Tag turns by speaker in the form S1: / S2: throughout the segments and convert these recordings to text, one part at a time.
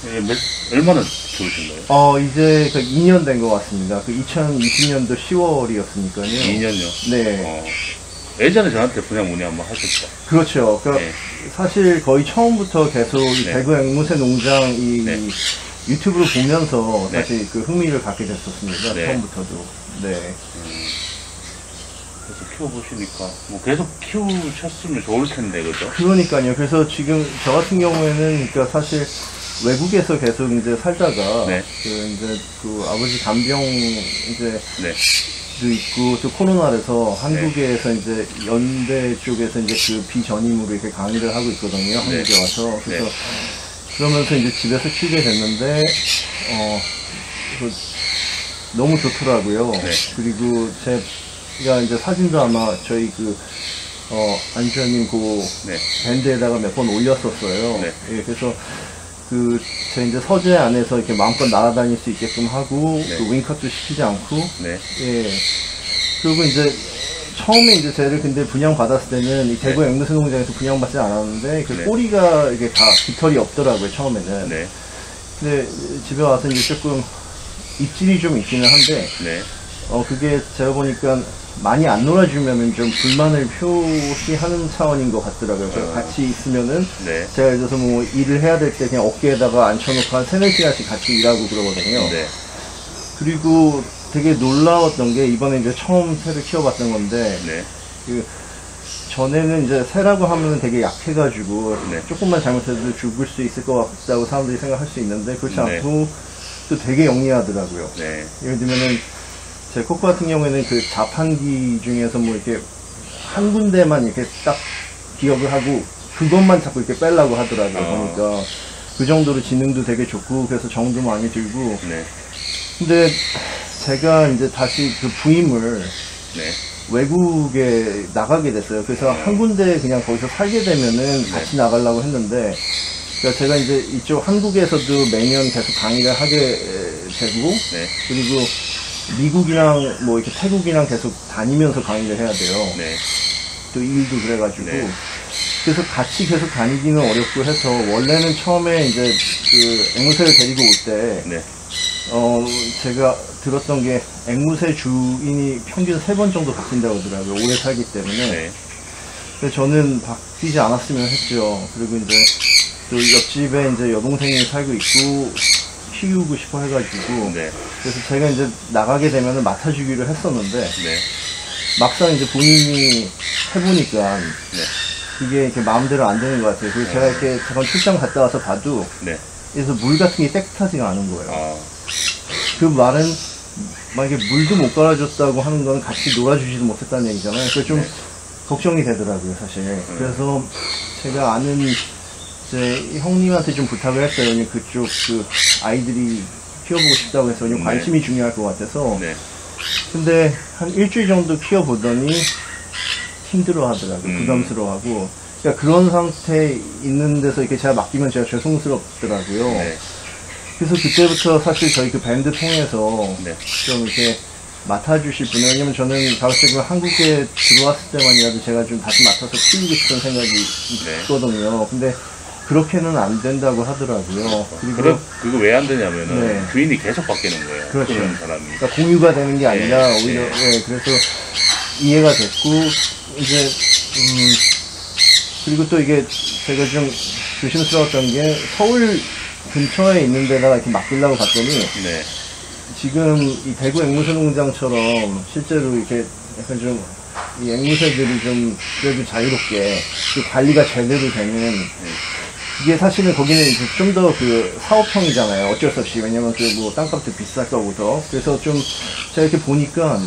S1: 예, 얼마나 좋으신 거예요?
S2: 이제 2년 된 것 같습니다. 2020년도 10월이었으니까요.
S1: 2년요?
S2: 네.
S1: 예전에 저한테 분양 문의 한번 하셨죠?
S2: 그렇죠. 그러니까
S1: 네.
S2: 사실 거의 처음부터 계속 이
S1: 네.
S2: 대구 앵무새 농장
S1: 네.
S2: 유튜브를 보면서
S1: 네.
S2: 사실 그 흥미를 갖게 됐었습니다.
S1: 네.
S2: 처음부터도. 네.
S1: 그래서 키워보시니까 뭐 계속 키우셨으면 좋을 텐데, 그죠?
S2: 그러니까요. 그래서 지금 저 같은 경우에는 그러니까 사실 외국에서 계속 이제 살다가
S1: 네.
S2: 이제 그 아버지 간병 이제
S1: 네.
S2: 도 있고 또 코로나라서 한국에서 이제 연대 쪽에서 이제 그 비전임으로 이렇게 강의를 하고 있거든요. 한국에 와서. 그래서 그러면서 이제 집에서 키우게 됐는데 너무 좋더라고요.
S1: 네.
S2: 그리고 제가 이제 사진도 아마 저희 안주현님 그
S1: 네.
S2: 밴드에다가 몇 번 올렸었어요.
S1: 네.
S2: 예, 그래서 제 이제 서재 안에서 이렇게 마음껏 날아다닐 수 있게끔 하고,
S1: 네.
S2: 윙컷도 시키지 않고,
S1: 네.
S2: 예. 그리고 이제, 처음에 이제 쟤를 근데 분양받았을 때는 이 대구 앵무새 농장에서 분양받지 않았는데, 그
S1: 네.
S2: 꼬리가 이게 다 깃털이 없더라고요, 처음에는.
S1: 네.
S2: 근데 집에 와서 이제 조금 입질이 좀 있기는 한데,
S1: 네.
S2: 그게 제가 보니까 많이 안 놀아주면은 좀 불만을 표시하는 차원인 것 같더라고요. 그래서 같이 있으면은
S1: 네.
S2: 제가 예를 들어서 뭐 일을 해야 될 때 그냥 어깨에다가 앉혀놓고 한 3-4시간씩 같이 일하고 그러거든요.
S1: 네.
S2: 그리고 되게 놀라웠던 게 이번에 이제 처음 새를 키워봤던 건데
S1: 네.
S2: 전에는 이제 새라고 하면은 되게 약해가지고
S1: 네.
S2: 조금만 잘못해도 죽을 수 있을 것 같다고 사람들이 생각할 수 있는데 그렇지
S1: 네.
S2: 않고 또 되게 영리하더라고요.
S1: 네.
S2: 예를 들면은 제 코코 같은 경우에는 그 자판기 중에서 뭐 이렇게 한 군데만 이렇게 딱 기억을 하고 그것만 자꾸 이렇게 빼려고 하더라고요. 그러니까 그 정도로 지능도 되게 좋고 그래서 정도 많이 들고.
S1: 네.
S2: 근데 제가 이제 다시 그 부임을
S1: 네.
S2: 외국에 나가게 됐어요. 그래서 한 군데 그냥 거기서 살게 되면은 같이 나가려고 했는데 그러니까 제가 이제 이쪽 한국에서도 매년 계속 강의를 하게 되고
S1: 네.
S2: 그리고 미국이랑 뭐 이렇게 태국이랑 계속 다니면서 강의를 해야 돼요.
S1: 네.
S2: 또 일도 그래가지고.
S1: 네.
S2: 그래서 같이 계속 다니기는 어렵고 해서 원래는 처음에 이제 그 앵무새를 데리고 올 때,
S1: 네.
S2: 제가 들었던 게 앵무새 주인이 평균 3번 정도 바뀐다고 하더라고요. 오래 살기 때문에.
S1: 네.
S2: 그래서 저는 바뀌지 않았으면 했죠. 그리고 이제 또 옆집에 이제 여동생이 살고 있고, 키우고 싶어 해가지고
S1: 네.
S2: 그래서 제가 이제 나가게 되면은 맡아주기로 했었는데
S1: 네.
S2: 막상 이제 본인이 해보니까
S1: 네.
S2: 이게 이렇게 마음대로 안 되는 것 같아요. 그리고 제가 이렇게 잠깐 출장 갔다 와서 봐도
S1: 네.
S2: 그래서 물 같은 게 깨끗하지가 않은 거예요.
S1: 아.
S2: 그 말은 만약에 물도 못 갈아줬다고 하는 건 같이 놀아주지도 못했다는 얘기잖아요. 그래서 좀 걱정이 되더라고요, 사실. 그래서 제가 아는 제 형님한테 좀 부탁을 했어요. 왜냐면 그쪽 그 아이들이 키워보고 싶다고 해서 왜냐면 관심이 중요할 것 같아서.
S1: 네.
S2: 근데 한 일주일 정도 키워보더니 힘들어 하더라고요. 부담스러워하고. 그러니까 그런 상태에 있는 데서 이렇게 제가 맡기면 제가 죄송스럽더라고요.
S1: 네.
S2: 그래서 그때부터 사실 저희 그 밴드 통해서
S1: 네.
S2: 좀 이렇게 맡아주실 분을, 왜냐면 저는 가급적 한국에 들어왔을 때만이라도 제가 좀 다시 맡아서 키우고 싶은 생각이 있거든요. 근데 그렇게는 안 된다고 하더라고요. 그리고
S1: 그거 왜 안 되냐면은
S2: 네.
S1: 주인이 계속 바뀌는 거예요.
S2: 그렇죠.
S1: 그런 사람이.
S2: 그러니까 공유가 되는 게 아니라
S1: 네.
S2: 오히려
S1: 네.
S2: 그래서 이해가 됐고 이제 그리고 또 이게 제가 좀 조심스러웠던 게 서울 근처에 있는 데다가 이렇게 맡기려고 봤더니
S1: 네.
S2: 지금 이 대구 앵무새 농장처럼 실제로 이렇게 약간 좀 이 앵무새들이 좀 그래도 자유롭게 또 관리가 제대로 되는 이게 사실은 거기는 좀 더 그 사업형이잖아요. 어쩔 수 없이. 왜냐면 그 뭐 땅값도 비쌀 거고 더. 그래서 좀 제가 이렇게 보니까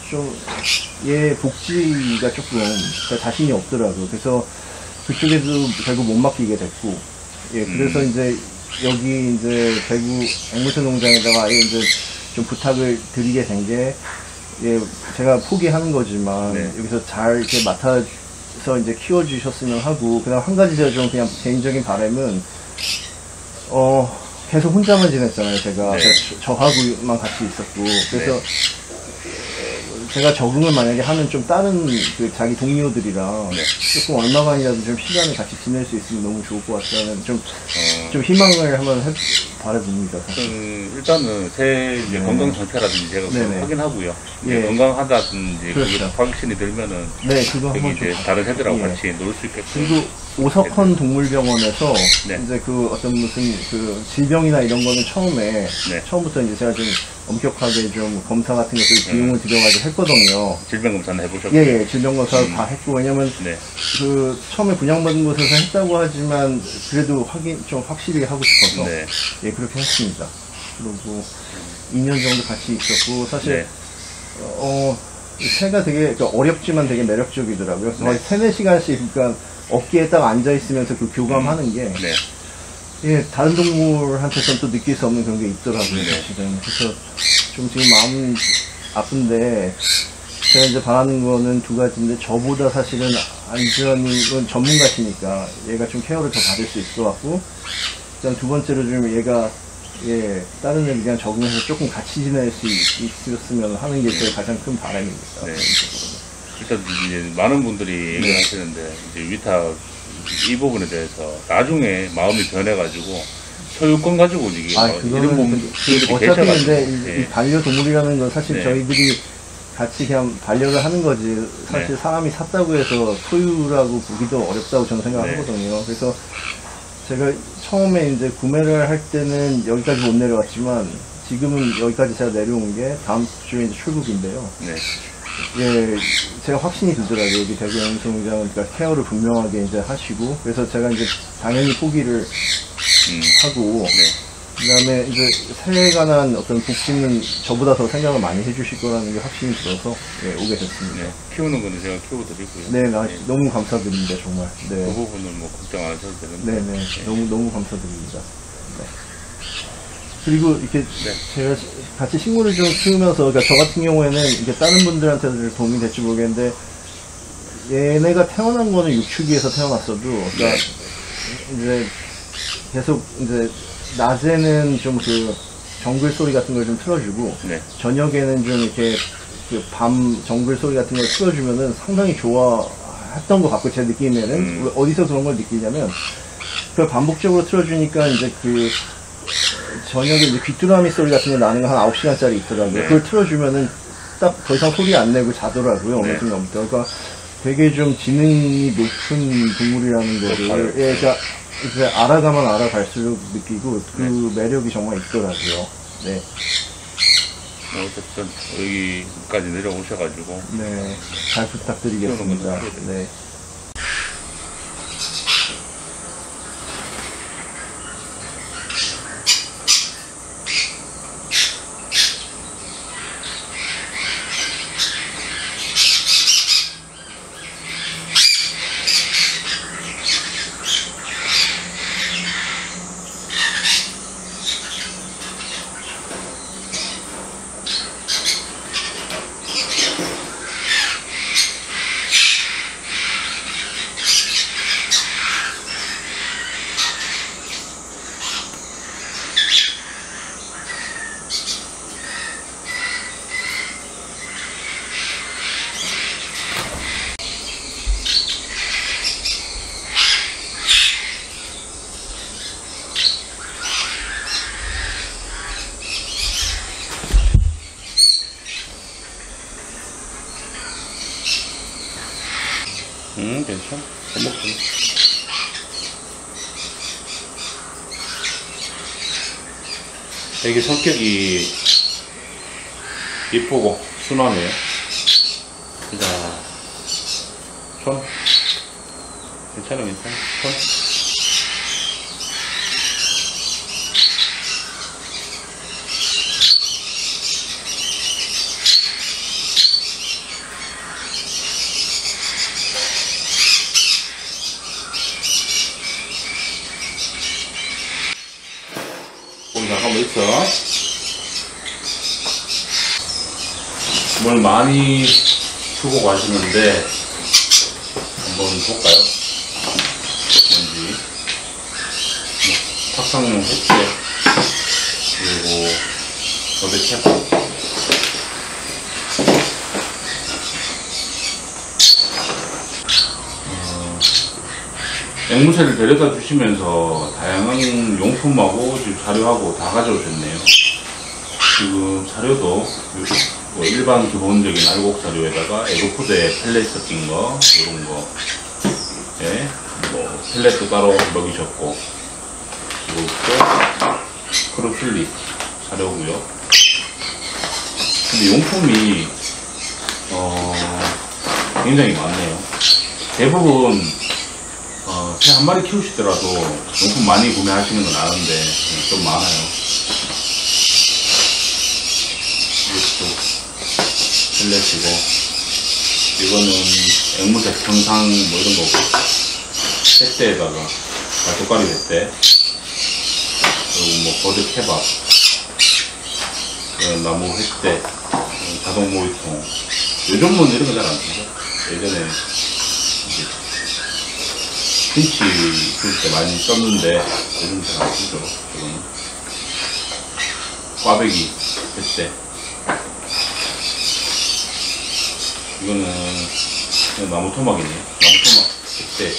S2: 좀 얘 복지가 조금 자신이 없더라고요. 그래서 그쪽에도 결국 못 맡기게 됐고. 예, 그래서 이제 여기 이제 대구 앵무새 농장에다가 아예 이제 좀 부탁을 드리게 된 게 예, 제가 포기하는 거지만 여기서 잘 이렇게 맡아서 이제 키워주셨으면 하고, 그다음 한 가지 제가 좀 그냥 개인적인 바람은 계속 혼자만 지냈잖아요. 제가 저하고만 같이 있었고, 그래서 제가 적응을 만약에 하면 좀 다른 그 자기 동료들이랑
S1: 네.
S2: 조금 얼마만이라도 좀 시간을 같이 지낼 수 있으면 너무 좋을 것 같다는 좀 희망을 한번 바라봅니다. 사실.
S1: 일단은 새 이제
S2: 네.
S1: 건강 상태라든지 제가 그걸
S2: 네네.
S1: 확인하고요.
S2: 예.
S1: 건강하다든지
S2: 그렇죠.
S1: 그게 확신이 들면은
S2: 네, 그거
S1: 여기
S2: 한번
S1: 이제
S2: 좀
S1: 다른 애들하고
S2: 예.
S1: 같이 놀 수 있게끔.
S2: 그리고 오석헌 동물병원에서
S1: 네.
S2: 이제 그 어떤 무슨 그 질병이나 이런 거는
S1: 네.
S2: 처음부터 이제 제가 좀 엄격하게 좀 검사 같은 것들 비용을 들여가지고 했거든요.
S1: 질병 검사는 해보셨고요.
S2: 예, 예, 질병 검사를 다 했고, 왜냐면
S1: 네.
S2: 그 처음에 분양받은 곳에서 했다고 하지만 그래도 좀 확실히 하고 싶어서
S1: 네.
S2: 예, 그렇게 했습니다. 그리고 2년 정도 같이 있었고, 사실
S1: 네.
S2: 새가 되게 그러니까 어렵지만 되게 매력적이더라고요.
S1: 네.
S2: 거의 3-4시간씩 그러니까 어깨에 딱 앉아 있으면서 그 교감하는 게
S1: 네.
S2: 예, 다른 동물한테서는 또 느낄 수 없는 그런 게 있더라고요,
S1: 네.
S2: 사실은. 그래서 좀 지금 마음이 아픈데, 제가 이제 바라는 거는 두 가지인데, 저보다 사실은 안전이, 이건 전문가시니까, 얘가 좀 케어를 더 받을 수 있을 것 같고, 일단 두 번째로 좀 얘가, 예, 다른 애들이랑 적응해서 조금 같이 지낼 수 있었으면 하는 게 제 가장 큰 바람입니다.
S1: 네. 일단 이제 많은 분들이 얘기를 하시는데 이제 위탁 이 부분에 대해서 나중에 마음이 변해가지고 소유권 가지고 이게
S2: 그거는
S1: 분들이
S2: 어차피
S1: 계셔가지고.
S2: 근데 이 반려동물이라는 건 사실
S1: 네.
S2: 저희들이 같이 그냥 반려를 하는 거지. 사실
S1: 네.
S2: 사람이 샀다고 해서 소유라고 보기도 어렵다고 저는 생각하거든요. 그래서 제가 처음에 이제 구매를 할 때는 여기까지 못 내려왔지만 지금은 여기까지 제가 내려온 게 다음 주에 이제 출국인데요.
S1: 네.
S2: 예, 제가 확신이 들더라고요. 여기 대구 영수공장은 그러니까 케어를 분명하게 이제 하시고, 그래서 제가 이제 당연히 포기를 하고,
S1: 네.
S2: 그 다음에 이제 새에 관한 어떤 복지는 저보다 더 생각을 많이 해주실 거라는 게 확신이 들어서, 예, 오게 됐습니다.
S1: 네. 키우는 거는 제가 키워드리고요.
S2: 네, 너무 감사드립니다, 정말.
S1: 그
S2: 네.
S1: 부분은 뭐 걱정 안 하셔도 되는데.
S2: 네네. 너무 감사드립니다. 네. 그리고 이렇게 제가 같이 식물을 좀 키우면서, 그러니까 저 같은 경우에는 이게 다른 분들한테도 좀 도움이 될지 모르겠는데, 얘네가 태어난 거는 육축기에서 태어났어도, 그러니까 이제 계속 이제 낮에는 좀 그 정글 소리 같은 걸 좀 틀어주고,
S1: 네.
S2: 저녁에는 좀 이렇게 그 밤 정글 소리 같은 걸 틀어주면은 상당히 좋아했던 것 같고, 제 느낌에는. 어디서 그런 걸 느끼냐면, 그걸 반복적으로 틀어주니까 이제 그 저녁에 이제 귀뚜라미 소리 같은 게 나는 거 한 9시간짜리 있더라고요.
S1: 네.
S2: 그걸 틀어주면은 딱 더 이상 소리 안 내고 자더라고요. 어느
S1: 네.
S2: 순간부터. 그러니까 되게 좀 지능이 높은 동물이라는 거를, 예, 그러니까 이제 알아가면 알아갈수록 느끼고 그 매력이 정말 있더라고요. 네.
S1: 어쨌든 여기까지 내려오셔가지고
S2: 네. 잘 부탁드리겠습니다. 네.
S1: 괜찮아. 잘 먹지. 되게 성격이 이쁘고 순하네요. 자, 손. 괜찮아. 손. 거기 잠깐만 있어. 뭘 많이 주고 가시는데 한번 볼까요? 뭔지. 탁상용 햇제 그리고 어베 캡 앵무새를 데려다 주시면서 다양한 용품하고 지금 자료하고 다 가져오셨네요. 지금 자료도 뭐 일반 기본적인 알곡 자료에다가 에그푸드에 펠렛 섞인 거, 이런 거, 예, 뭐 펠렛도 따로 먹이셨고, 그리고 또 크루슬리 자료고요. 근데 용품이 굉장히 많네요. 대부분 새 한 마리 키우시더라도 용품 많이 구매하시는 건 아는데 좀 많아요. 이것도 펠렛이고, 이거는 앵무새 평상 뭐 이런 거고, 뱃대에다가 갈토가리 뱃대, 그리고 뭐 버드 케밥, 나무 횟대, 자동 모이통. 요즘은 이런 거 잘 안 쓰죠. 예전에 김치 쓸 때 많이 썼는데 요즘 잘 안 쓰죠. 이거는 꽈배기 횟대. 이거는 그냥 나무 토막이네. 나무 토막 횟대.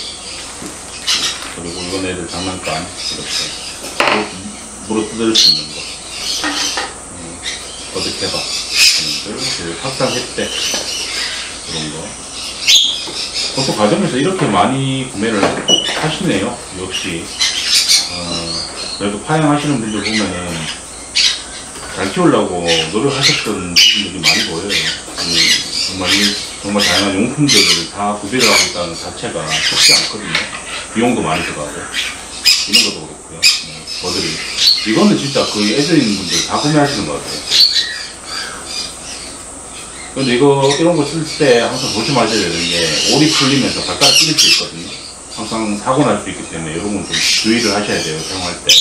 S1: 그리고 이건 애들 장난감 이렇게 물어 뜯을 수 있는 거. 버드케밥, 탁상 횟대 그런 거. 보통 가정에서 이렇게 많이 구매를 하시네요. 역시 그래도 파양하시는 분들 보면은 잘 키우려고 노력하셨던 부분들이 많이 보여요. 정말 다양한 용품들을 다 구비를 하고 있다는 자체가 쉽지 않거든요. 비용도 많이 들어가고 이런 것도 그렇고요. 버들이 이거는 진짜 거의 애들인 분들 다 구매하시는 것 같아요. 근데 이런 거 쓸 때 항상 조심하셔야 되는 게, 올이 풀리면서 발가락 찔릴 수 있거든요. 항상 사고 날 수 있기 때문에 이런 건 좀 주의를 하셔야 돼요, 사용할 때.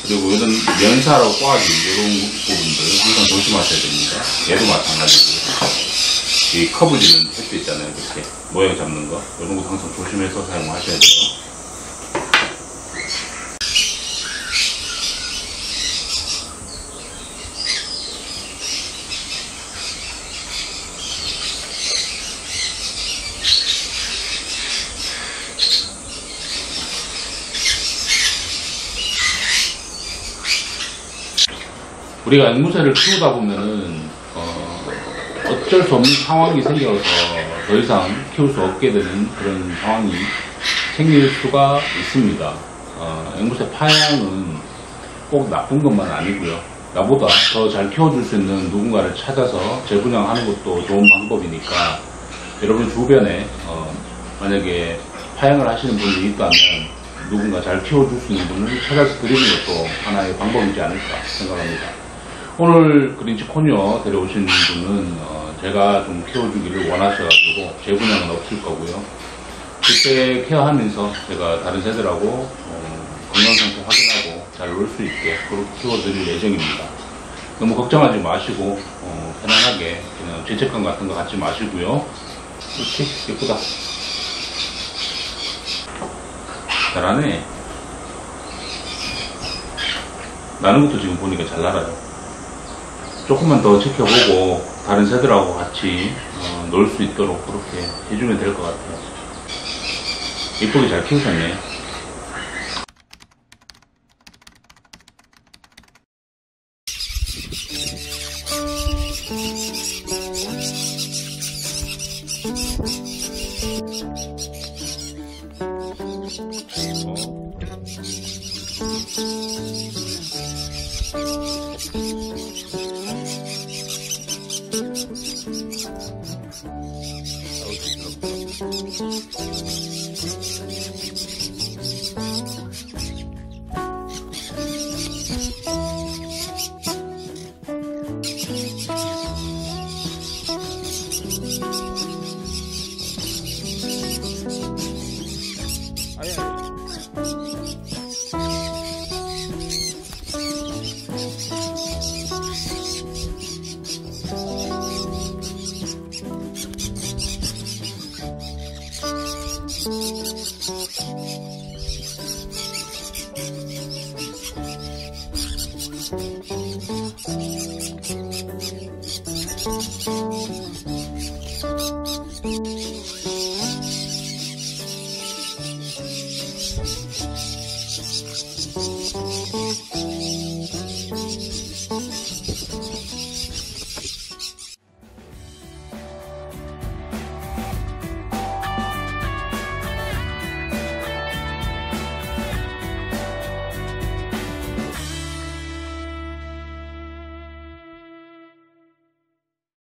S1: 그리고 이런 면사로 꽈진 이런 부분들 항상 조심하셔야 됩니다. 얘도 마찬가지고. 이 커브 지는 횟수 있잖아요, 이렇게. 모양 잡는 거. 이런 거 항상 조심해서 사용하셔야 돼요. 우리가 앵무새를 키우다 보면은 어쩔 수 없는 상황이 생겨서 더 이상 키울 수 없게 되는 그런 상황이 생길 수가 있습니다. 앵무새 파양은 꼭 나쁜 것만 아니고요. 나보다 더 잘 키워줄 수 있는 누군가를 찾아서 재분양하는 것도 좋은 방법이니까, 여러분 주변에 만약에 파양을 하시는 분이 있다면 누군가 잘 키워줄 수 있는 분을 찾아서 드리는 것도 하나의 방법이지 않을까 생각합니다. 오늘 그린치 코니어 데려오신 분은 제가 좀 키워주기를 원하셔가지고 재분양은 없을 거고요. 그때 케어하면서 제가 다른 새들하고 건강 상태 확인하고 잘 놀 수 있게 그렇게 키워드릴 예정입니다. 너무 걱정하지 마시고 편안하게 그냥 죄책감 같은 거 갖지 마시고요. 그렇지? 예쁘다. 잘하네. 나는 것도 지금 보니까 잘 날아요. 조금만 더 지켜보고 다른 새들하고 같이 놀 수 있도록 그렇게 해주면 될 것 같아요. 예쁘게 잘 키우셨네.